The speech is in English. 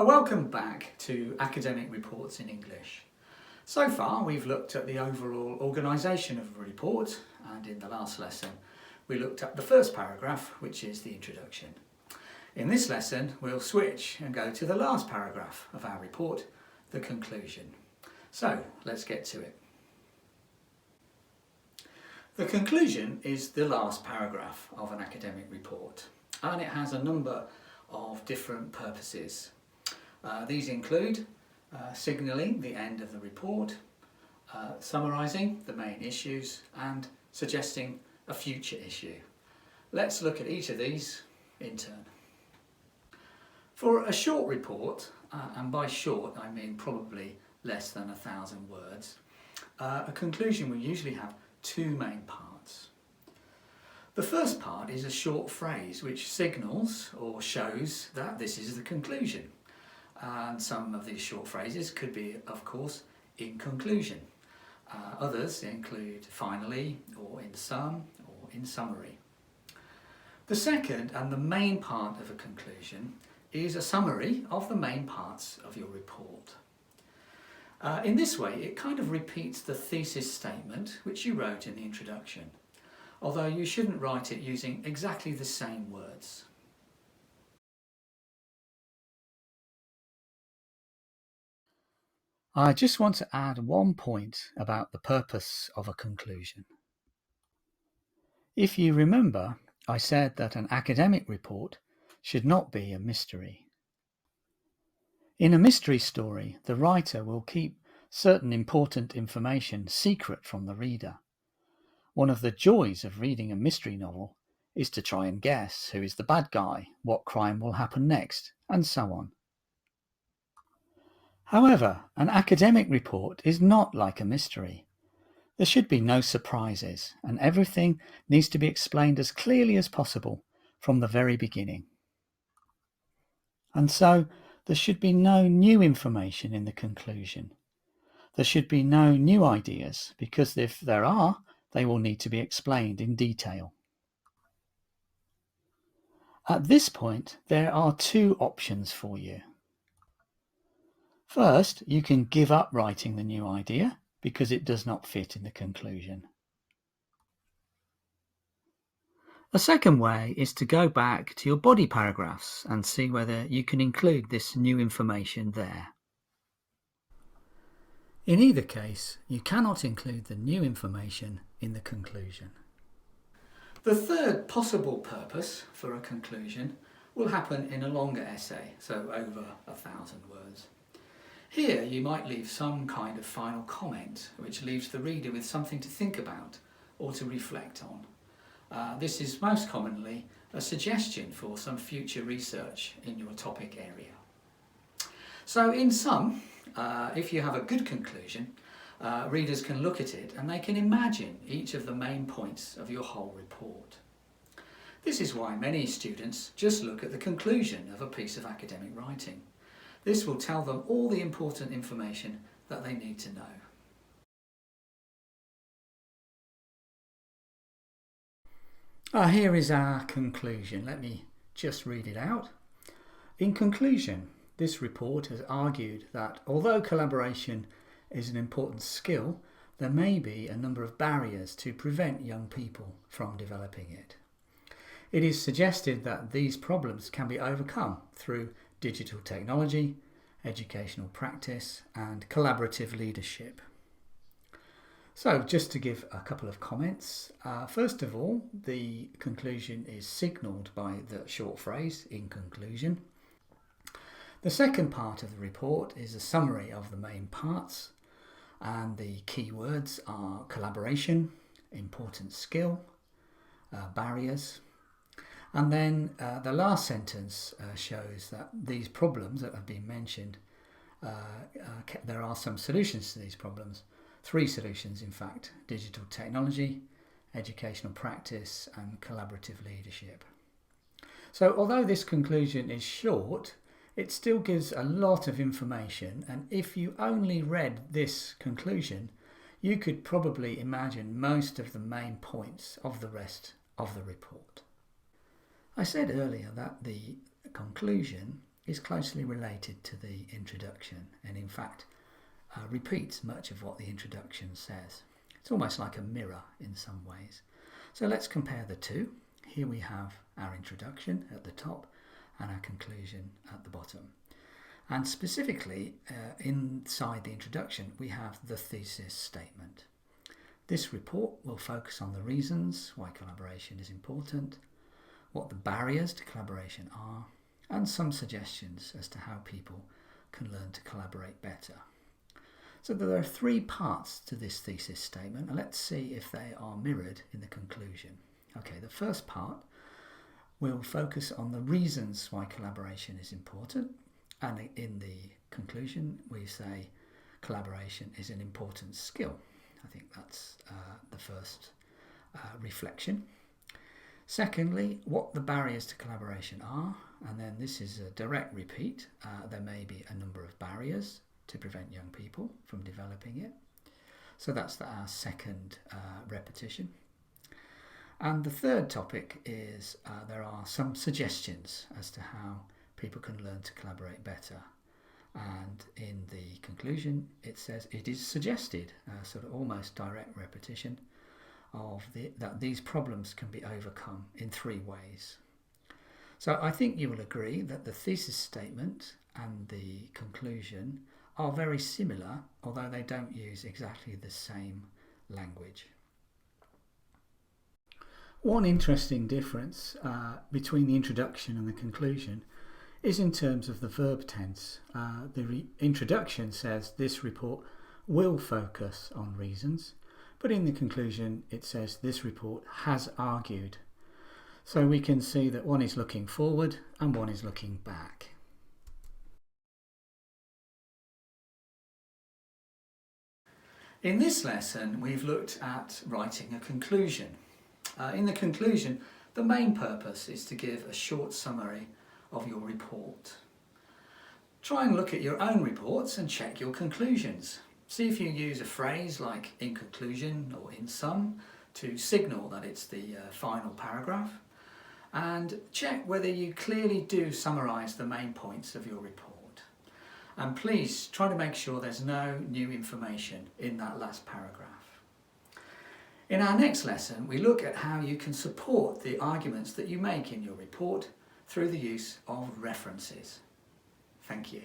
Welcome back to Academic Reports in English. So far we've looked at the overall organisation of a report, and in the last lesson we looked at the first paragraph, which is the introduction. In this lesson we'll switch and go to the last paragraph of our report, the conclusion. So let's get to it. The conclusion is the last paragraph of an academic report, and it has a number of different purposes. These include signalling the end of the report, summarising the main issues, and suggesting a future issue. Let's look at each of these in turn. For a short report, and by short I mean probably less than 1,000 words, a conclusion will usually have two main parts. The first part is a short phrase which signals or shows that this is the conclusion. And some of these short phrases could be, of course, in conclusion. Others include finally, or in sum, or in summary. The second and the main part of a conclusion is a summary of the main parts of your report. In this way, it kind of repeats the thesis statement which you wrote in the introduction, although you shouldn't write it using exactly the same words. I just want to add one point about the purpose of a conclusion. If you remember, I said that an academic report should not be a mystery. In a mystery story, the writer will keep certain important information secret from the reader. One of the joys of reading a mystery novel is to try and guess who is the bad guy, what crime will happen next, and so on. However, an academic report is not like a mystery. There should be no surprises, and everything needs to be explained as clearly as possible from the very beginning. And so, there should be no new information in the conclusion. There should be no new ideas, because if there are, they will need to be explained in detail. At this point, there are two options for you. First, you can give up writing the new idea because it does not fit in the conclusion. A second way is to go back to your body paragraphs and see whether you can include this new information there. In either case, you cannot include the new information in the conclusion. The third possible purpose for a conclusion will happen in a longer essay, so over 1,000 words. Here you might leave some kind of final comment which leaves the reader with something to think about or to reflect on. This is most commonly a suggestion for some future research in your topic area. So in sum, if you have a good conclusion, readers can look at it and they can imagine each of the main points of your whole report. This is why many students just look at the conclusion of a piece of academic writing. This will tell them all the important information that they need to know. Here is our conclusion. Let me just read it out. In conclusion, this report has argued that although collaboration is an important skill, there may be a number of barriers to prevent young people from developing it. It is suggested that these problems can be overcome through digital technology, educational practice, and collaborative leadership. So, just to give a couple of comments. First of all, the conclusion is signalled by the short phrase, in conclusion. The second part of the report is a summary of the main parts, and the key words are collaboration, important skill, barriers. And then the last sentence shows that these problems that have been mentioned, there are some solutions to these problems. 3 solutions, in fact: digital technology, educational practice, and collaborative leadership. So although this conclusion is short, it still gives a lot of information, and if you only read this conclusion, you could probably imagine most of the main points of the rest of the report. I said earlier that the conclusion is closely related to the introduction and in fact repeats much of what the introduction says. It's almost like a mirror in some ways. So let's compare the two. Here we have our introduction at the top and our conclusion at the bottom. And specifically inside the introduction we have the thesis statement. This report will focus on the reasons why collaboration is important, what the barriers to collaboration are, and some suggestions as to how people can learn to collaborate better. So there are three parts to this thesis statement, and let's see if they are mirrored in the conclusion. Okay, the first part will focus on the reasons why collaboration is important, and in the conclusion we say collaboration is an important skill. I think that's the first reflection. Secondly, what the barriers to collaboration are, and then this is a direct repeat. There may be a number of barriers to prevent young people from developing it. So that's our second repetition. And the third topic is there are some suggestions as to how people can learn to collaborate better. And in the conclusion it says it is suggested, sort of almost direct repetition, that these problems can be overcome in three ways. So I think you will agree that the thesis statement and the conclusion are very similar, although they don't use exactly the same language. One interesting difference between the introduction and the conclusion is in terms of the verb tense. The introduction says this report will focus on reasons, but in the conclusion it says this report has argued. So we can see that one is looking forward and one is looking back. In this lesson we've looked at writing a conclusion. In the conclusion the main purpose is to give a short summary of your report. Try and look at your own reports and check your conclusions. See if you use a phrase like in conclusion or in sum to signal that it's the final paragraph, and check whether you clearly do summarise the main points of your report. And please try to make sure there's no new information in that last paragraph. In our next lesson we look at how you can support the arguments that you make in your report through the use of references. Thank you.